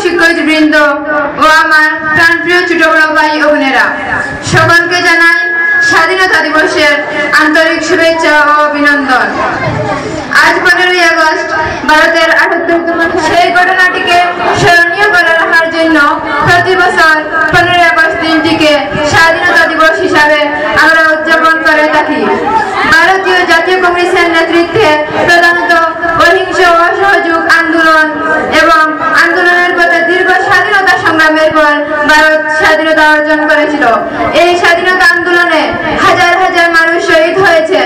শিক্ষকবৃন্দ ও আমার প্রাণপ্রিয় ছোট বড় ভাই ও বোনেরা, সকলকে জানাই স্বাধীনতা দিবসের আন্তরিক শুভেচ্ছা ও অভিনন্দন। আজ 15ই আগস্ট ভারতের 78তম সেই ঘটনাটিকে স্মরণীয় করে রাখার জন্য প্রতি বছর 15ই আগস্ট দিনটিকে স্বাধীনতা দিবস হিসাবে আমরা উদযাপন করে থাকি। ভারতীয় জাতীয় কংগ্রেসের নেতৃত্বে প্রধানত অহিংস অসহযোগ আন্দোলন এবং আন্দোলনের পথে দীর্ঘ স্বাধীনতা সংগ্রামের পর ভারত স্বাধীনতা অর্জন করেছিল। এই স্বাধীনতা আন্দোলনে হাজার হাজার মানুষ শহীদ হয়েছে,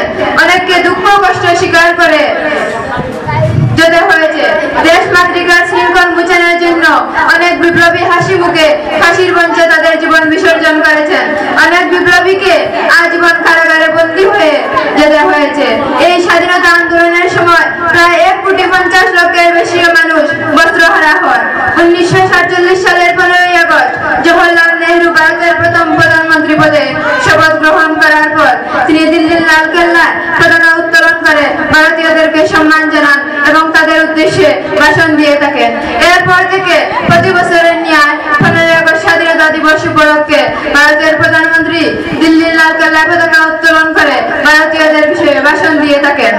অনেককে দুঃখ কষ্ট স্বীকার করে যেতে হয়েছে। দেশ মাতৃকার শৃঙ্খল মুছানোর জন্য অনেক বিপ্লবী হাসি মুখে ফাঁসির মঞ্চে তাদের জীবন বিসর্জন করেছেন। অনেক বিপ্লবীকে আজীবন কারাগারে বন্দী হয়ে যেতে হয়েছে। এই স্বাধীনতা আন্দোলনের সময় প্রায় 1,50,00,000 বেশি মানুষ বস্ত্রহারা হন। 1947 সালের 15ই আগস্ট জওহরলাল নেহরু ভারতের প্রথম প্রধানমন্ত্রী পদে শপথ গ্রহণ করার পর তিনি দিল্লির লালকেল্লায় পতাকা উত্তোলন করে ভারতীয়দেরকে সম্মান জানান এবং তাদের উদ্দেশ্যে ভাষণ দিয়ে থাকেন। এরপর থেকে প্রতি বছরের ন্যায় 15ই আগস্ট স্বাধীনতা দিবস উপলক্ষে ভারতের প্রধানমন্ত্রী দিল্লির লালকেল্লায় পতাকা উত্তোলন করে ভারতীয়দের বিষয়ে ভাষণ দিয়ে থাকেন।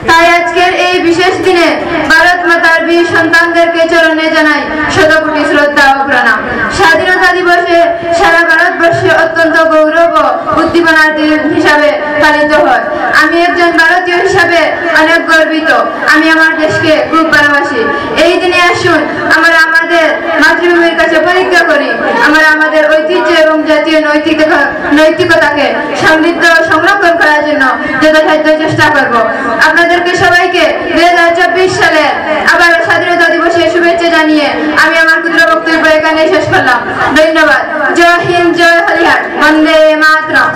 তাই আজকের এই বিশেষ দিনে ভারত মাতার বীর সন্তানদেরকে চরণে জানাই শতকোটি শ্রদ্ধা ও প্রণাম। স্বাধীনতা দিবসে সারা ভারতবর্ষে অত্যন্ত গৌরব ও উদ্দীপনার দিন হিসাবে পালিত হয়। আমি একজন ভারতীয় হিসাবে অনেক গর্বিত। আমি আমার দেশকে খুব ভালোবাসি। এই দিনে আসুন আমরা আমাদের মাতৃভূমির কাছে পরীক্ষা করি, আমরা আমাদের ঐতিহ্য এবং জাতীয় নৈতিকতাকে সমৃদ্ধ ও সংরক্ষণ করার জন্য যথাসাধ্য চেষ্টা করব। আপনাদেরকে সবাইকে 2024 সালের আবার স্বাধীনতা দিবসের শুভেচ্ছা জানিয়ে আমি আমার ক্ষুদ্র বক্তব্য এখানে শেষ করলাম। ধন্যবাদ। জয় হিন্দ, জয় হরিয়ার, বন্দে মাতরম।